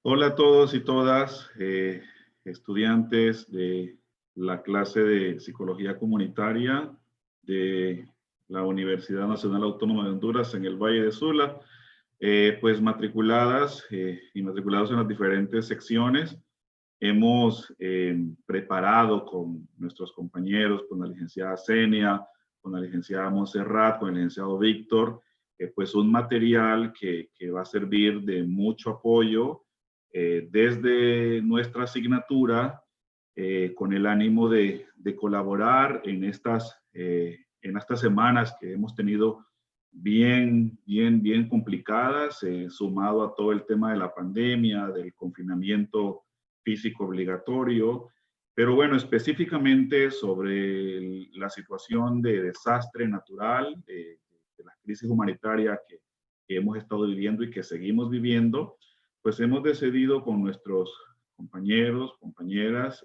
Hola a todos y todas, estudiantes de la clase de Psicología Comunitaria de la Universidad Nacional Autónoma de Honduras en el Valle de Sula, pues matriculadas y matriculados en las diferentes secciones. Hemos preparado con nuestros compañeros, con la licenciada Zenia, con la licenciada Montserrat, con el licenciado Víctor, pues un material que va a servir de mucho apoyo desde nuestra asignatura con el ánimo de colaborar en estas semanas que hemos tenido bien complicadas, sumado a todo el tema de la pandemia, del confinamiento físico obligatorio. Pero bueno, específicamente sobre la situación de desastre natural, de la crisis humanitaria que hemos estado viviendo y que seguimos viviendo, pues hemos decidido con nuestros compañeros, compañeras,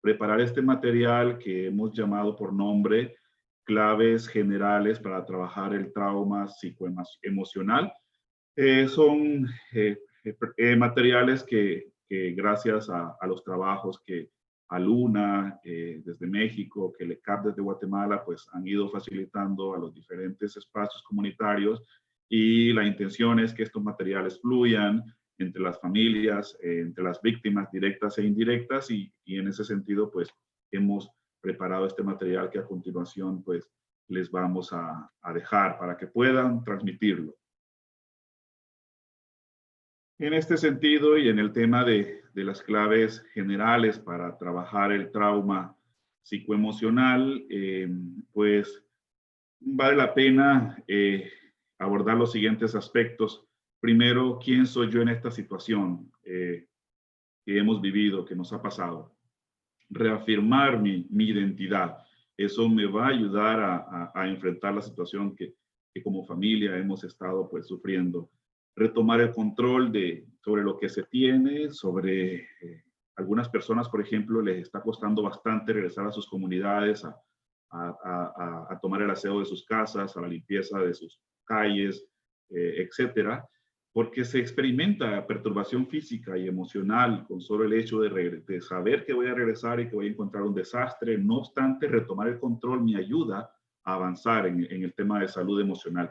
preparar este material que hemos llamado por nombre Claves Generales para Trabajar el Trauma Psicoemocional. Son materiales que gracias a los trabajos que Aluna desde México, que le CAP desde Guatemala, pues han ido facilitando a los diferentes espacios comunitarios, y la intención es que estos materiales fluyan entre las familias, entre las víctimas directas e indirectas, y en ese sentido pues hemos preparado este material que a continuación pues les vamos a dejar para que puedan transmitirlo. En este sentido y en el tema de las claves generales para trabajar el trauma psicoemocional, pues vale la pena abordar los siguientes aspectos. Primero, ¿quién soy yo en esta situación que hemos vivido, que nos ha pasado? Reafirmar mi identidad. Eso me va a ayudar a enfrentar la situación que como familia hemos estado pues sufriendo. Retomar el control sobre lo que se tiene, sobre algunas personas, por ejemplo, les está costando bastante regresar a sus comunidades, a tomar el aseo de sus casas, a la limpieza de sus calles, etcétera, porque se experimenta perturbación física y emocional con solo el hecho de saber que voy a regresar y que voy a encontrar un desastre. No obstante, retomar el control me ayuda a avanzar en el tema de salud emocional.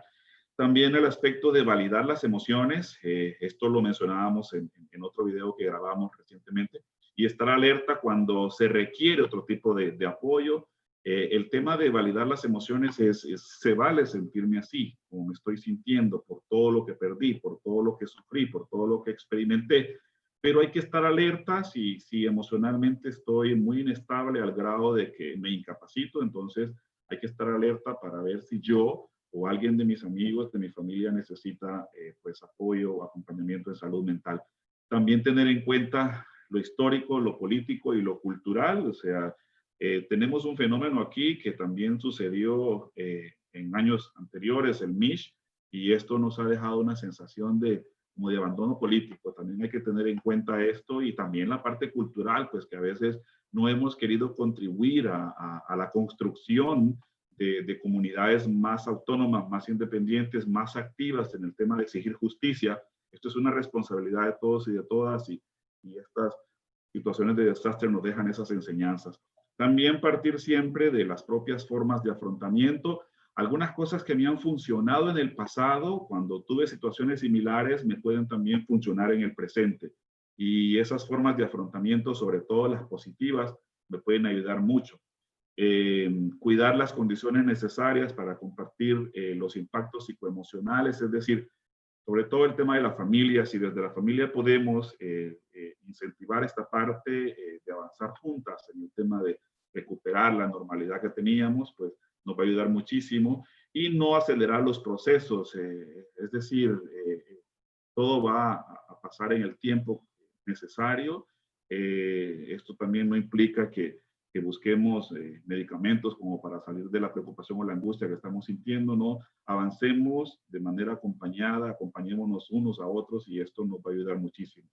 También el aspecto de validar las emociones, esto lo mencionábamos en otro video que grabamos recientemente, y estar alerta cuando se requiere otro tipo de apoyo. El tema de validar las emociones se vale sentirme así, como me estoy sintiendo, por todo lo que perdí, por todo lo que sufrí, por todo lo que experimenté, pero hay que estar alerta si emocionalmente estoy muy inestable al grado de que me incapacito. Entonces hay que estar alerta para ver si yo o alguien de mis amigos, de mi familia necesita pues apoyo o acompañamiento de salud mental. También tener en cuenta lo histórico, lo político y lo cultural. O sea, tenemos un fenómeno aquí que también sucedió en años anteriores, el MISH, y esto nos ha dejado una sensación como de abandono político. También hay que tener en cuenta esto, y también la parte cultural, pues que a veces no hemos querido contribuir a la construcción de comunidades más autónomas, más independientes, más activas en el tema de exigir justicia. Esto es una responsabilidad de todos y de todas, y estas situaciones de desastre nos dejan esas enseñanzas. También partir siempre de las propias formas de afrontamiento. Algunas cosas que me han funcionado en el pasado, cuando tuve situaciones similares, me pueden también funcionar en el presente. Y esas formas de afrontamiento, sobre todo las positivas, me pueden ayudar mucho. Cuidar las condiciones necesarias para compartir los impactos psicoemocionales, es decir, sobre todo el tema de la familia. Si desde la familia podemos incentivar esta parte de avanzar juntas en el tema de recuperar la normalidad que teníamos, pues nos va a ayudar muchísimo, y no acelerar los procesos, es decir, todo va a pasar en el tiempo necesario. Esto también no implica que busquemos medicamentos como para salir de la preocupación o la angustia que estamos sintiendo. No, avancemos de manera acompañada, acompañémonos unos a otros, y esto nos va a ayudar muchísimo.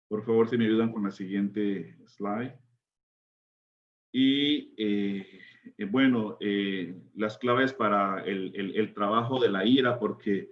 Por favor, si me ayudan con la siguiente slide. Y bueno, las claves para el trabajo de la ira, porque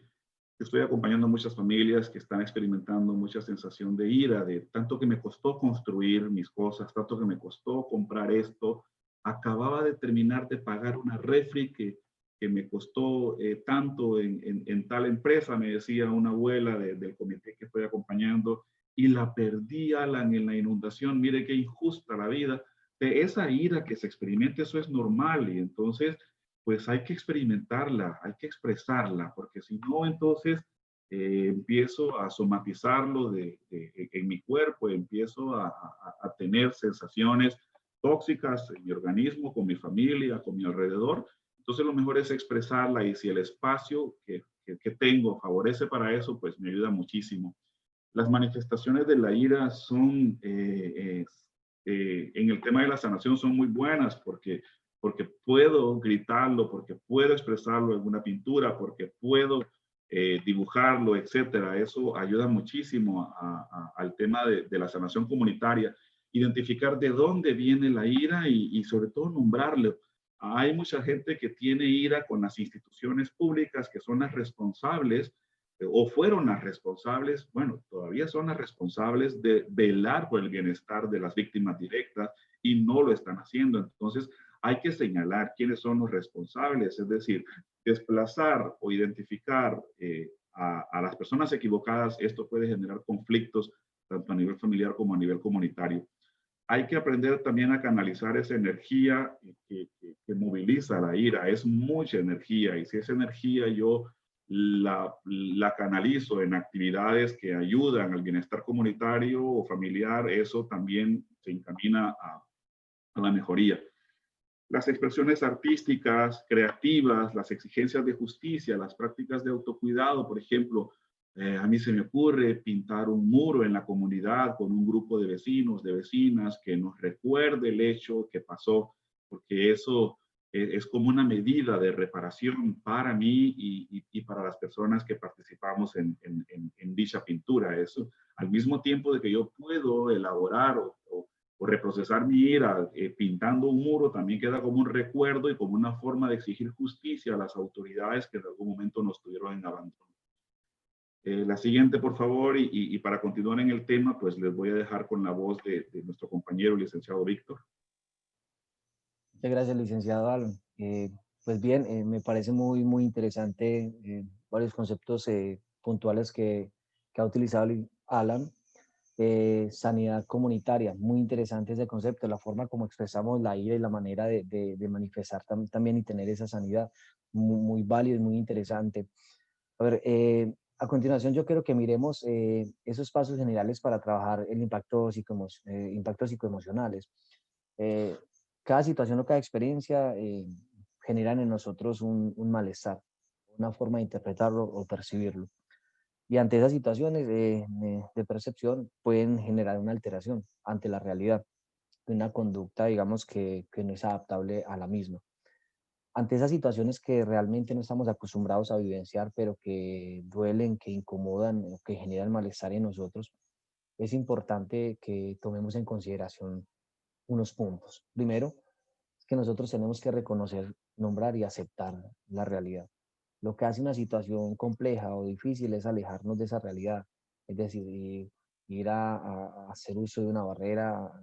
Estoy acompañando a muchas familias que están experimentando mucha sensación de ira, de tanto que me costó construir mis cosas, tanto que me costó comprar esto. Acababa de terminar de pagar una refri que me costó tanto en tal empresa, me decía una abuela del comité que estoy acompañando, y la perdí, Alan, en la inundación. Mire qué injusta la vida. De esa ira que se experimenta, eso es normal. Y entonces pues hay que experimentarla, hay que expresarla, porque si no, entonces empiezo a somatizarlo en mi cuerpo, empiezo a tener sensaciones tóxicas en mi organismo, con mi familia, con mi alrededor. Entonces lo mejor es expresarla y si el espacio que tengo favorece para eso, pues me ayuda muchísimo. Las manifestaciones de la ira son, en el tema de la sanación, son muy buenas porque puedo gritarlo, porque puedo expresarlo en una pintura, porque puedo dibujarlo, etcétera. Eso ayuda muchísimo al tema de la sanación comunitaria. Identificar de dónde viene la ira y sobre todo nombrarlo. Hay mucha gente que tiene ira con las instituciones públicas que son las responsables o fueron las responsables, bueno, todavía son las responsables de velar por el bienestar de las víctimas directas y no lo están haciendo. Entonces, hay que señalar quiénes son los responsables, es decir, desplazar o identificar a las personas equivocadas, esto puede generar conflictos tanto a nivel familiar como a nivel comunitario. Hay que aprender también a canalizar esa energía que moviliza la ira. Es mucha energía y si esa energía yo la canalizo en actividades que ayudan al bienestar comunitario o familiar, eso también se encamina a la mejoría. Las expresiones artísticas, creativas, las exigencias de justicia, las prácticas de autocuidado, por ejemplo, a mí se me ocurre pintar un muro en la comunidad con un grupo de vecinos, de vecinas, que nos recuerde el hecho que pasó, porque eso es como una medida de reparación para mí y para las personas que participamos en dicha pintura. Eso, al mismo tiempo de que yo puedo elaborar o reprocesar mi ira pintando un muro, también queda como un recuerdo y como una forma de exigir justicia a las autoridades que en algún momento nos tuvieron en abandono. La siguiente, por favor, y para continuar en el tema, pues les voy a dejar con la voz de nuestro compañero, licenciado Víctor. Muchas gracias, licenciado Alan. Pues bien, me parece muy interesante varios conceptos puntuales que ha utilizado Alan. Sanidad comunitaria, muy interesante ese concepto, la forma como expresamos la ira y la manera de manifestar también y tener esa sanidad, muy válido y muy interesante. A ver, a continuación yo quiero que miremos esos pasos generales para trabajar el impactos psicoemocionales. Eh, Cada situación o cada experiencia generan en nosotros un malestar, una forma de interpretarlo o percibirlo. Y ante esas situaciones de percepción pueden generar una alteración ante la realidad, una conducta, digamos, que no es adaptable a la misma. Ante esas situaciones que realmente no estamos acostumbrados a vivenciar, pero que duelen, que incomodan o que generan malestar en nosotros, es importante que tomemos en consideración unos puntos. Primero, es que nosotros tenemos que reconocer, nombrar y aceptar la realidad. Lo que hace una situación compleja o difícil es alejarnos de esa realidad, es decir, ir a hacer uso de una barrera,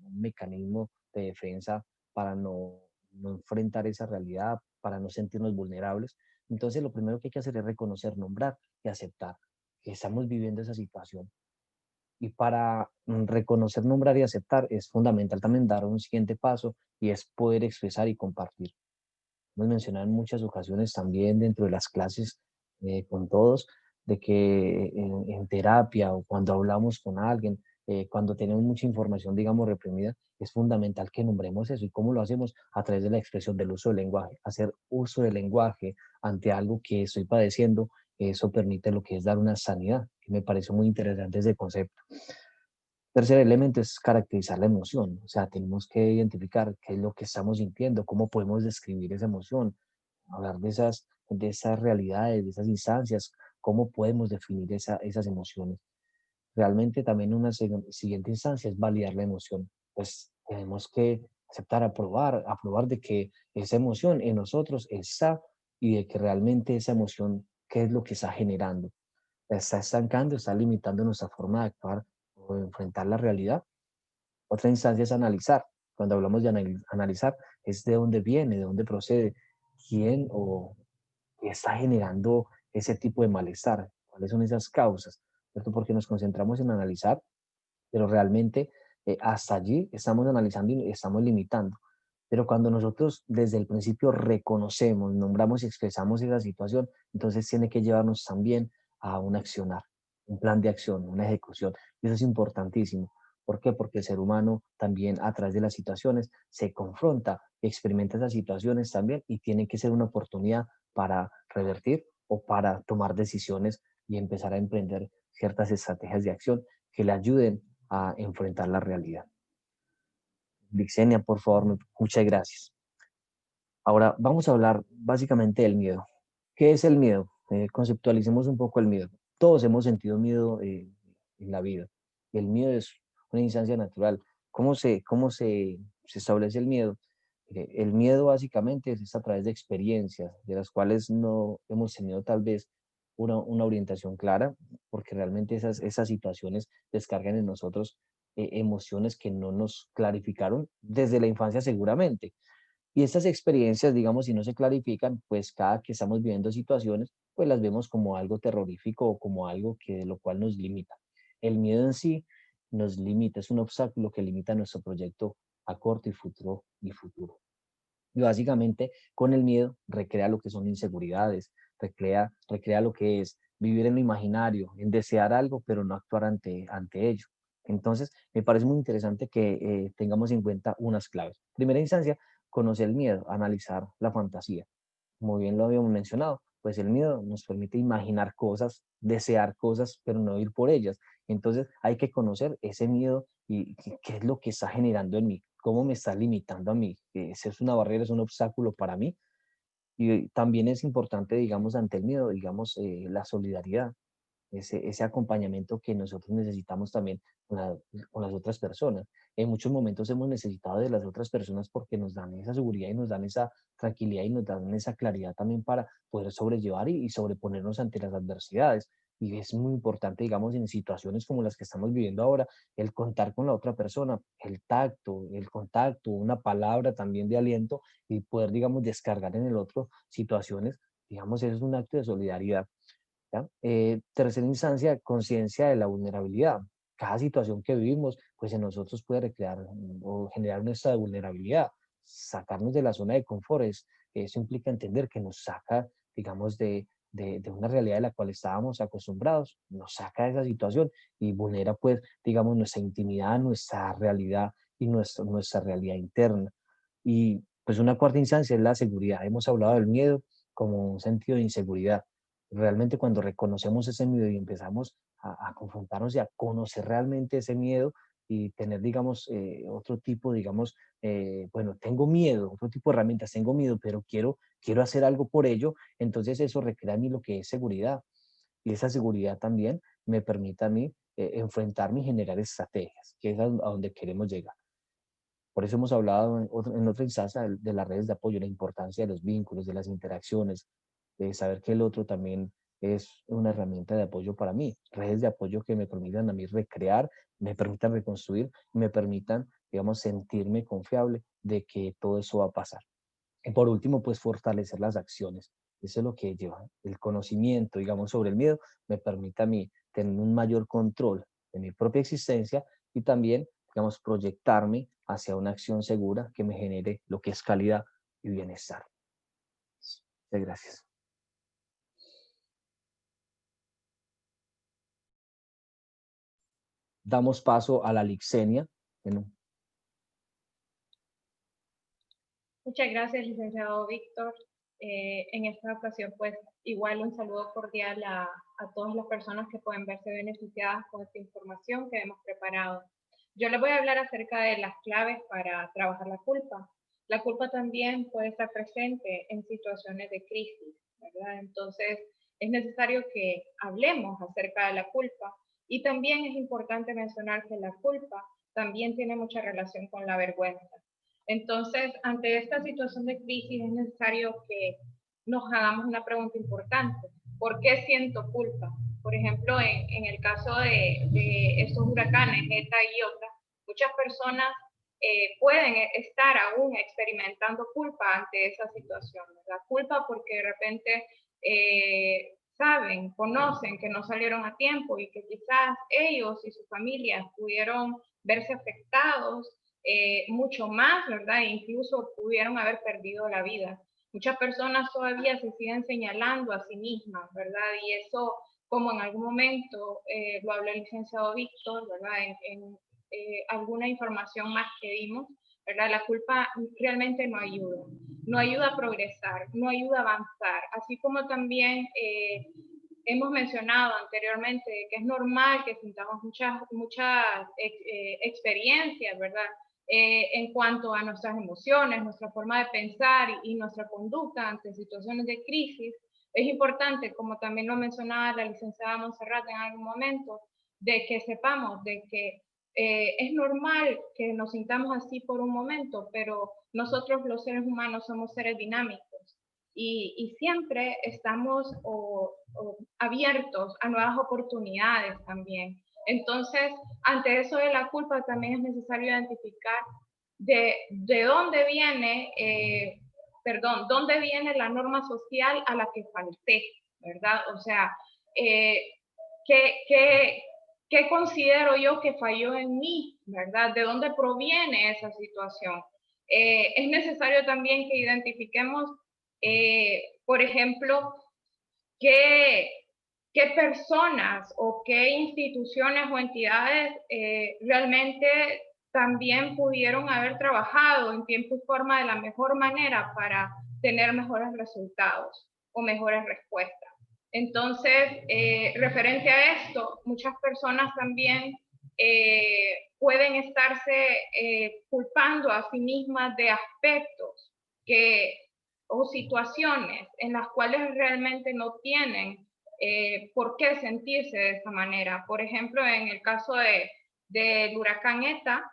un mecanismo de defensa para no enfrentar esa realidad, para no sentirnos vulnerables. Entonces, lo primero que hay que hacer es reconocer, nombrar y aceptar que estamos viviendo esa situación. Y para reconocer, nombrar y aceptar es fundamental también dar un siguiente paso y es poder expresar y compartir. Hemos mencionado en muchas ocasiones también dentro de las clases con todos, de que en terapia o cuando hablamos con alguien, cuando tenemos mucha información, digamos, reprimida, es fundamental que nombremos eso. ¿Y cómo lo hacemos? A través de la expresión del uso del lenguaje. Hacer uso del lenguaje ante algo que estoy padeciendo, eso permite lo que es dar una sanidad, que me parece muy interesante ese concepto. Tercer elemento es caracterizar la emoción, o sea, tenemos que identificar qué es lo que estamos sintiendo, cómo podemos describir esa emoción, hablar de esas realidades, de esas instancias, cómo podemos definir esas emociones. Realmente también una siguiente instancia es validar la emoción, pues tenemos que aceptar, aprobar de que esa emoción en nosotros está y de que realmente esa emoción qué es lo que está generando. ¿Está estancando, está limitando nuestra forma de actuar o de enfrentar la realidad? Otra instancia es analizar. Cuando hablamos de analizar, es de dónde viene, de dónde procede, quién o qué está generando ese tipo de malestar, cuáles son esas causas, ¿cierto? Porque nos concentramos en analizar, pero realmente hasta allí estamos analizando y estamos limitando. Pero cuando nosotros desde el principio reconocemos, nombramos y expresamos esa situación, entonces tiene que llevarnos también a un accionar, un plan de acción, una ejecución. Y eso es importantísimo. ¿Por qué? Porque el ser humano también a través de las situaciones se confronta, experimenta esas situaciones también y tiene que ser una oportunidad para revertir o para tomar decisiones y empezar a emprender ciertas estrategias de acción que le ayuden a enfrentar la realidad. Vixenia, por favor, muchas gracias. Ahora vamos a hablar básicamente del miedo. ¿Qué es el miedo? Conceptualicemos un poco el miedo. Todos hemos sentido miedo en la vida. El miedo es una instancia natural. ¿Cómo se establece el miedo? El miedo básicamente es a través de experiencias de las cuales no hemos tenido tal vez una orientación clara, porque realmente esas situaciones descargan en nosotros emociones que no nos clarificaron desde la infancia seguramente. Y estas experiencias, digamos, si no se clarifican, pues cada que estamos viviendo situaciones, pues las vemos como algo terrorífico o como algo que de lo cual nos limita. El miedo en sí nos limita, es un obstáculo que limita nuestro proyecto a corto y futuro. Y básicamente con el miedo recrea lo que son inseguridades, recrea lo que es vivir en lo imaginario, en desear algo, pero no actuar ante ello. Entonces, me parece muy interesante que tengamos en cuenta unas claves. Primera instancia, conocer el miedo, analizar la fantasía. Como bien lo habíamos mencionado, pues el miedo nos permite imaginar cosas, desear cosas, pero no ir por ellas. Entonces hay que conocer ese miedo y qué es lo que está generando en mí, cómo me está limitando a mí. Esa es una barrera, es un obstáculo para mí. Y también es importante, digamos, ante el miedo, digamos, la solidaridad, ese acompañamiento que nosotros necesitamos también con las otras personas. En muchos momentos hemos necesitado de las otras personas porque nos dan esa seguridad y nos dan esa tranquilidad y nos dan esa claridad también para poder sobrellevar y sobreponernos ante las adversidades. Y es muy importante, digamos, en situaciones como las que estamos viviendo ahora, el contar con la otra persona, el tacto, el contacto, una palabra también de aliento y poder, digamos, descargar en el otro situaciones, digamos, eso es un acto de solidaridad. ¿Ya? Tercera instancia, conciencia de la vulnerabilidad. Cada situación que vivimos, pues en nosotros puede recrear o generar un estado de vulnerabilidad. Sacarnos de la zona de confort, eso implica entender que nos saca, digamos, de una realidad de la cual estábamos acostumbrados, nos saca de esa situación y vulnera, pues, digamos, nuestra intimidad, nuestra realidad y nuestra realidad interna. Y pues una cuarta instancia es la seguridad. Hemos hablado del miedo como un sentido de inseguridad. Realmente cuando reconocemos ese miedo y empezamos a confrontarnos y a conocer realmente ese miedo y tener, digamos, otro tipo, digamos, bueno, tengo miedo, otro tipo de herramientas, tengo miedo, pero quiero hacer algo por ello, entonces eso recrea en mí lo que es seguridad. Y esa seguridad también me permite a mí enfrentarme y generar estrategias, que es a donde queremos llegar. Por eso hemos hablado en otra instancia de las redes de apoyo, la importancia de los vínculos, de las interacciones, de saber que el otro también es una herramienta de apoyo para mí. Redes de apoyo que me permitan a mí recrear, me permitan reconstruir, me permitan, digamos, sentirme confiable de que todo eso va a pasar. Y por último, pues fortalecer las acciones. Eso es lo que lleva el conocimiento, digamos, sobre el miedo, me permite a mí tener un mayor control de mi propia existencia y también, digamos, proyectarme hacia una acción segura que me genere lo que es calidad y bienestar. Muchas gracias. Damos paso a la lixenia. Bueno, Muchas gracias, licenciado Víctor. En esta ocasión, pues, igual un saludo cordial a todas las personas que pueden verse beneficiadas con esta información que hemos preparado. Yo les voy a hablar acerca de las claves para trabajar la culpa. La culpa también puede estar presente en situaciones de crisis, ¿verdad? Entonces, es necesario que hablemos acerca de la culpa y también es importante mencionar que la culpa también tiene mucha relación con la vergüenza. Entonces, ante esta situación de crisis es necesario que nos hagamos una pregunta importante. ¿Por qué siento culpa? Por ejemplo, en el caso de estos huracanes, ETA y Iota, muchas personas pueden estar aún experimentando culpa ante esa situación, ¿verdad? Culpa porque de repente saben, conocen que no salieron a tiempo y que quizás ellos y sus familias pudieron verse afectados mucho más, ¿verdad? E incluso pudieron haber perdido la vida. Muchas personas todavía se siguen señalando a sí mismas, ¿verdad? Y eso, como en algún momento lo habló el licenciado Víctor, ¿verdad? En alguna información más que dimos, ¿verdad? La culpa realmente no ayuda. No ayuda a progresar, no ayuda a avanzar. Así como también hemos mencionado anteriormente que es normal que sintamos muchas experiencias, ¿verdad? En cuanto a nuestras emociones, nuestra forma de pensar y nuestra conducta ante situaciones de crisis, es importante, como también lo mencionaba la licenciada Montserrat en algún momento, de que sepamos de que es normal que nos sintamos así por un momento, pero nosotros los seres humanos somos seres dinámicos y siempre estamos abiertos a nuevas oportunidades también. Entonces, ante eso de la culpa también es necesario identificar de dónde viene, dónde viene la norma social a la que falté, ¿verdad? O sea, ¿qué considero yo que falló en mí, ¿verdad? ¿De dónde proviene esa situación? Es necesario también que identifiquemos, por ejemplo, qué personas o qué instituciones o entidades realmente también pudieron haber trabajado en tiempo y forma de la mejor manera para tener mejores resultados o mejores respuestas. Entonces, referente a esto, muchas personas también pueden estarse culpando a sí mismas de aspectos o situaciones en las cuales realmente no tienen por qué sentirse de esa manera. Por ejemplo, en el caso del huracán ETA,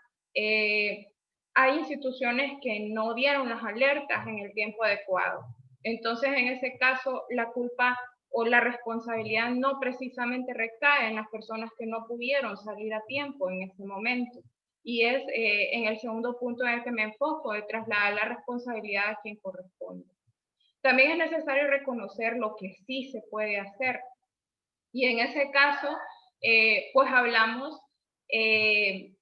hay instituciones que no dieron las alertas en el tiempo adecuado. Entonces, en ese caso, la culpa o la responsabilidad no precisamente recae en las personas que no pudieron salir a tiempo en ese momento. Y es en el segundo punto en el que me enfoco, de trasladar la responsabilidad a quien corresponde. También es necesario reconocer lo que sí se puede hacer. Y en ese caso, pues hablamos de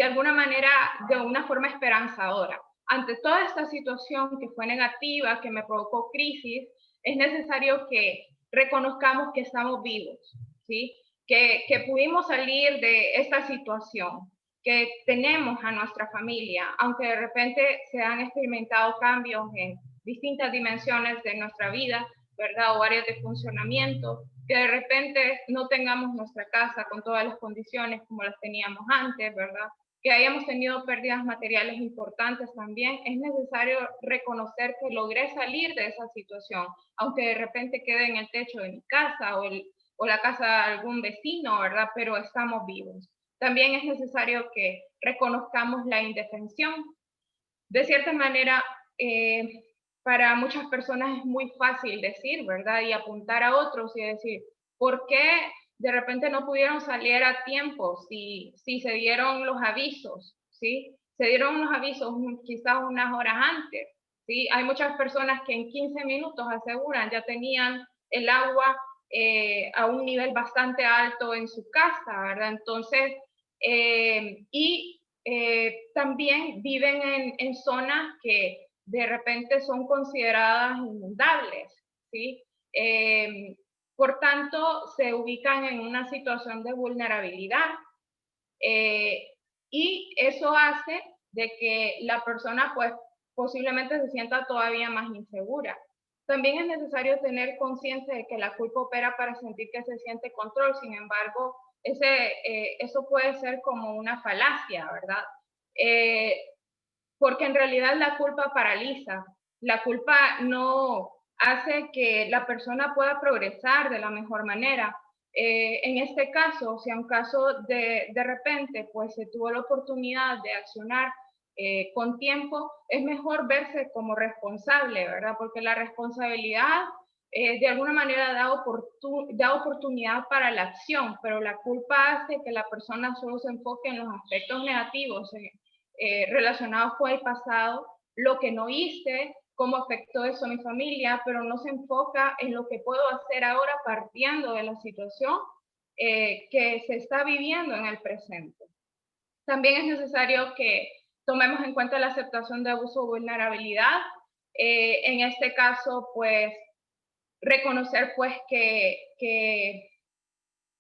alguna manera, de una forma esperanzadora. Ante toda esta situación que fue negativa, que me provocó crisis, es necesario que reconozcamos que estamos vivos, ¿sí? Que pudimos salir de esta situación, que tenemos a nuestra familia, aunque de repente se han experimentado cambios en distintas dimensiones de nuestra vida, ¿verdad? O áreas de funcionamiento, que de repente no tengamos nuestra casa con todas las condiciones como las teníamos antes, ¿verdad? Que hayamos tenido pérdidas materiales importantes también, es necesario reconocer que logré salir de esa situación, aunque de repente quede en el techo de mi casa o la casa de algún vecino, ¿verdad? Pero estamos vivos. También es necesario que reconozcamos la indefensión. De cierta manera, para muchas personas es muy fácil decir, ¿verdad? Y apuntar a otros y decir, ¿por qué de repente no pudieron salir a tiempo si se dieron los avisos, ¿sí? Se dieron los avisos quizás unas horas antes, ¿sí? Hay muchas personas que en 15 minutos aseguran ya tenían el agua a un nivel bastante alto en su casa, ¿verdad? Entonces, también viven en zonas que de repente son consideradas inundables, ¿sí? Por tanto, se ubican en una situación de vulnerabilidad y eso hace de que la persona pues posiblemente se sienta todavía más insegura. También es necesario tener conciencia de que la culpa opera para sentir que se siente control, sin embargo, eso puede ser como una falacia, ¿verdad? Porque en realidad la culpa paraliza, la culpa no hace que la persona pueda progresar de la mejor manera. En este caso, si a un caso de repente pues se tuvo la oportunidad de accionar con tiempo, es mejor verse como responsable, ¿verdad? Porque la responsabilidad de alguna manera da oportunidad para la acción, pero la culpa hace que la persona solo se enfoque en los aspectos negativos relacionados con el pasado, lo que no hice, cómo afectó eso a mi familia, pero no se enfoca en lo que puedo hacer ahora partiendo de la situación que se está viviendo en el presente. También es necesario que tomemos en cuenta la aceptación de abuso o vulnerabilidad. En este caso, pues, reconocer pues que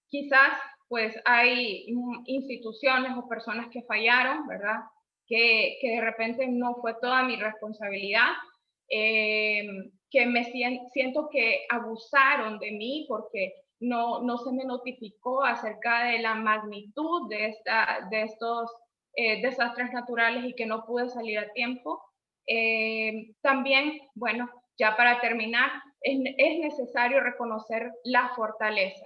quizás pues hay instituciones o personas que fallaron, ¿verdad? Que de repente no fue toda mi responsabilidad, que siento que abusaron de mí porque no se me notificó acerca de la magnitud de estos desastres naturales y que no pude salir a tiempo. También, bueno, ya para terminar, es necesario reconocer la fortaleza.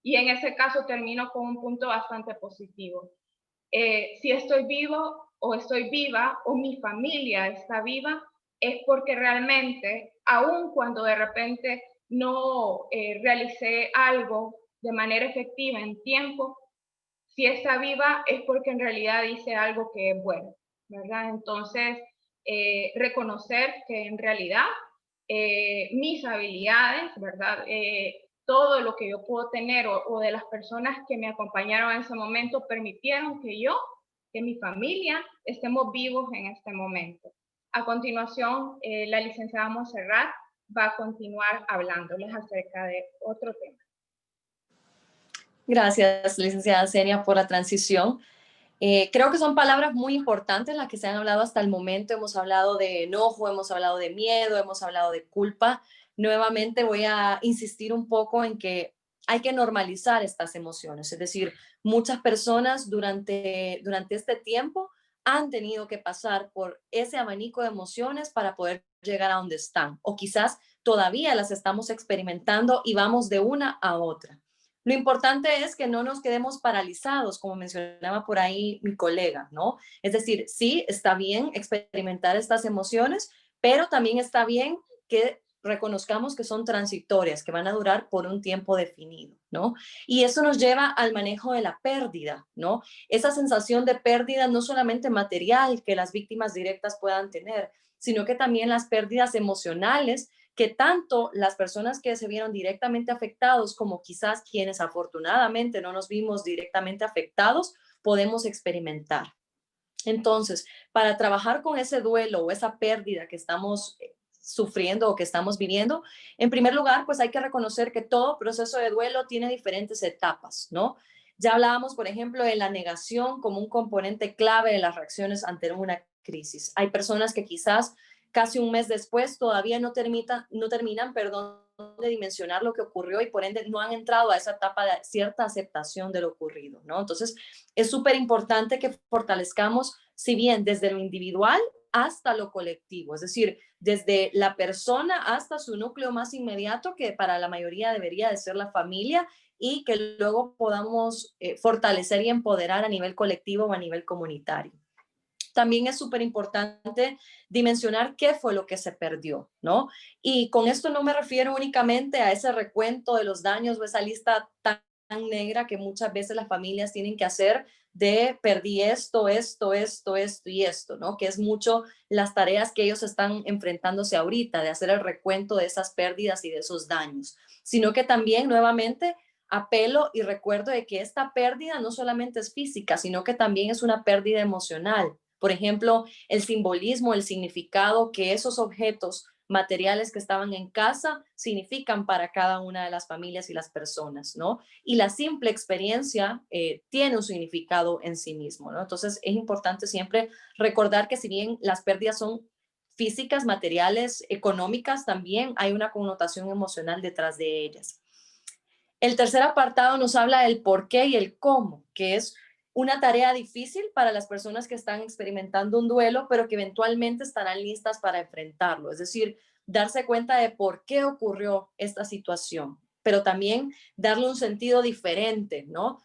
Y en ese caso termino con un punto bastante positivo. Si estoy vivo o estoy viva o mi familia está viva, es porque realmente, aun cuando de repente no realicé algo de manera efectiva en tiempo, si está viva es porque en realidad hice algo que es bueno, ¿verdad? Entonces, reconocer que en realidad mis habilidades, ¿verdad? Todo lo que yo puedo tener o de las personas que me acompañaron en ese momento permitieron que yo, que mi familia, estemos vivos en este momento. A continuación, la licenciada Montserrat va a continuar hablándoles acerca de otro tema. Gracias, licenciada Senia, por la transición. Creo que son palabras muy importantes las que se han hablado hasta el momento. Hemos hablado de enojo, hemos hablado de miedo, hemos hablado de culpa. Nuevamente voy a insistir un poco en que hay que normalizar estas emociones. Es decir, muchas personas durante este tiempo han tenido que pasar por ese abanico de emociones para poder llegar a donde están. O quizás todavía las estamos experimentando y vamos de una a otra. Lo importante es que no nos quedemos paralizados, como mencionaba por ahí mi colega, ¿no? Es decir, sí, está bien experimentar estas emociones, pero también está bien que reconozcamos que son transitorias, que van a durar por un tiempo definido, ¿no? Y eso nos lleva al manejo de la pérdida, ¿no? Esa sensación de pérdida no solamente material que las víctimas directas puedan tener, sino que también las pérdidas emocionales que tanto las personas que se vieron directamente afectados como quizás quienes afortunadamente no nos vimos directamente afectados, podemos experimentar. Entonces, para trabajar con ese duelo o esa pérdida que estamos sufriendo o que estamos viviendo, en primer lugar, pues hay que reconocer que todo proceso de duelo tiene diferentes etapas, ¿no? Ya hablábamos, por ejemplo, de la negación como un componente clave de las reacciones ante una crisis. Hay personas que quizás casi un mes después todavía no terminan de dimensionar lo que ocurrió y por ende no han entrado a esa etapa de cierta aceptación de lo ocurrido, ¿no? Entonces, es súper importante que fortalezcamos, si bien desde lo individual hasta lo colectivo, es decir, desde la persona hasta su núcleo más inmediato, que para la mayoría debería de ser la familia, y que luego podamos fortalecer y empoderar a nivel colectivo o a nivel comunitario. También es súper importante dimensionar qué fue lo que se perdió, ¿no? Y con esto no me refiero únicamente a ese recuento de los daños o esa lista tan negra que muchas veces las familias tienen que hacer de perdí esto y esto, ¿no? Que es mucho las tareas que ellos están enfrentándose ahorita, de hacer el recuento de esas pérdidas y de esos daños, sino que también nuevamente apelo y recuerdo de que esta pérdida no solamente es física, sino que también es una pérdida emocional. Por ejemplo, el simbolismo, el significado que esos objetos materiales que estaban en casa significan para cada una de las familias y las personas, ¿no? Y la simple experiencia tiene un significado en sí mismo, ¿no? Entonces es importante siempre recordar que si bien las pérdidas son físicas, materiales, económicas, también hay una connotación emocional detrás de ellas. El tercer apartado nos habla del por qué y el cómo, que es una tarea difícil para las personas que están experimentando un duelo, pero que eventualmente estarán listas para enfrentarlo. Es decir, darse cuenta de por qué ocurrió esta situación, pero también darle un sentido diferente, ¿no?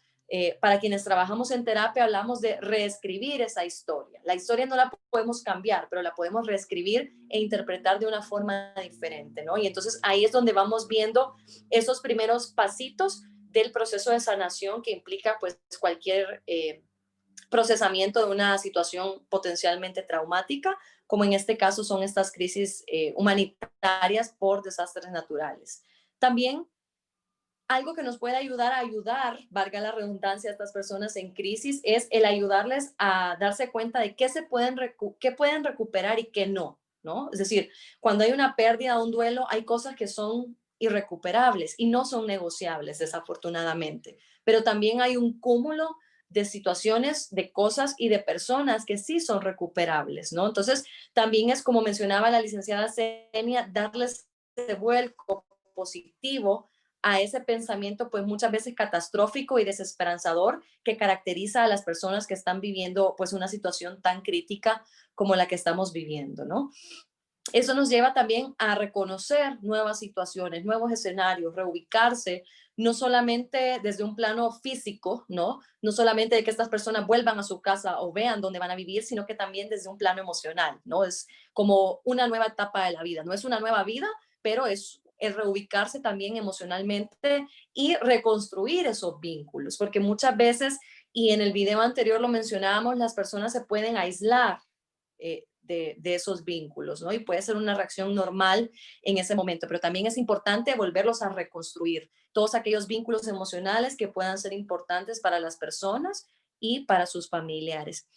Para quienes trabajamos en terapia, hablamos de reescribir esa historia. La historia no la podemos cambiar, pero la podemos reescribir e interpretar de una forma diferente, ¿no? Y entonces ahí es donde vamos viendo esos primeros pasitos del proceso de sanación que implica pues cualquier procesamiento de una situación potencialmente traumática, como en este caso son estas crisis humanitarias por desastres naturales. También algo que nos puede ayudar, valga la redundancia, a estas personas en crisis es el ayudarles a darse cuenta de qué pueden recuperar y qué no, ¿no? Es decir, cuando hay una pérdida o un duelo, hay cosas que son irrecuperables y no son negociables, desafortunadamente. Pero también hay un cúmulo de situaciones, de cosas y de personas que sí son recuperables, ¿no? Entonces, también es, como mencionaba la licenciada Senia, darles ese vuelco positivo a ese pensamiento pues muchas veces catastrófico y desesperanzador que caracteriza a las personas que están viviendo pues una situación tan crítica como la que estamos viviendo, ¿no? Eso nos lleva también a reconocer nuevas situaciones, nuevos escenarios, reubicarse, no solamente desde un plano físico, ¿no? No solamente de que estas personas vuelvan a su casa o vean dónde van a vivir, sino que también desde un plano emocional, ¿no? Es como una nueva etapa de la vida. No es una nueva vida, pero es el reubicarse también emocionalmente y reconstruir esos vínculos, porque muchas veces, y en el video anterior lo mencionábamos, las personas se pueden aislar de esos vínculos, ¿no? Y puede ser una reacción normal en ese momento, pero también es importante volverlos a reconstruir, todos aquellos vínculos emocionales que puedan ser importantes para las personas y para sus familiares.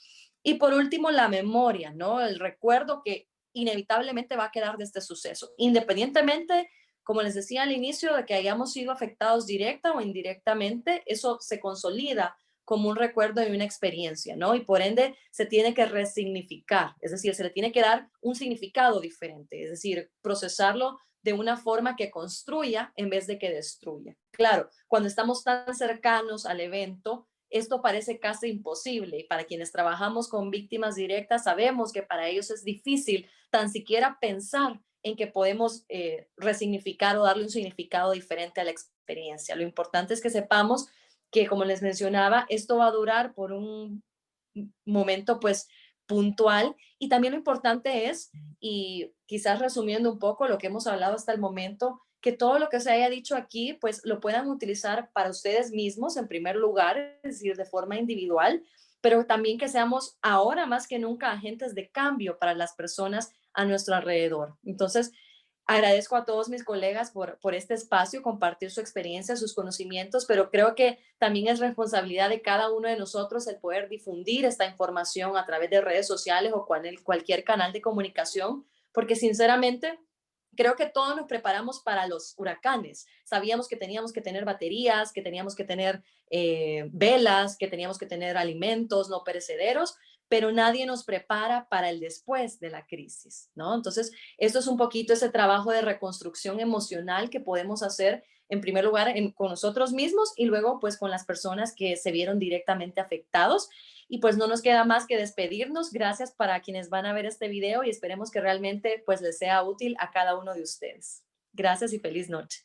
Y por último, la memoria, ¿no? El recuerdo que inevitablemente va a quedar de este suceso, independientemente, como les decía al inicio, de que hayamos sido afectados directa o indirectamente, eso se consolida como un recuerdo de una experiencia, ¿no? Y por ende se tiene que resignificar, es decir, se le tiene que dar un significado diferente, es decir, procesarlo de una forma que construya en vez de que destruya. Claro, cuando estamos tan cercanos al evento, esto parece casi imposible y para quienes trabajamos con víctimas directas sabemos que para ellos es difícil tan siquiera pensar en que podemos resignificar o darle un significado diferente a la experiencia. Lo importante es que sepamos que, como les mencionaba, esto va a durar por un momento pues puntual y también lo importante es, y quizás resumiendo un poco lo que hemos hablado hasta el momento, que todo lo que se haya dicho aquí pues lo puedan utilizar para ustedes mismos en primer lugar, es decir, de forma individual, pero también que seamos ahora más que nunca agentes de cambio para las personas a nuestro alrededor. Entonces, agradezco a todos mis colegas por este espacio, compartir su experiencia, sus conocimientos, pero creo que también es responsabilidad de cada uno de nosotros el poder difundir esta información a través de redes sociales o cualquier canal de comunicación, porque sinceramente creo que todos nos preparamos para los huracanes. Sabíamos que teníamos que tener baterías, que teníamos que tener velas, que teníamos que tener alimentos no perecederos, pero nadie nos prepara para el después de la crisis, ¿no? Entonces, esto es un poquito ese trabajo de reconstrucción emocional que podemos hacer en primer lugar con nosotros mismos y luego pues con las personas que se vieron directamente afectados. Y pues no nos queda más que despedirnos. Gracias para quienes van a ver este video y esperemos que realmente pues les sea útil a cada uno de ustedes. Gracias y feliz noche.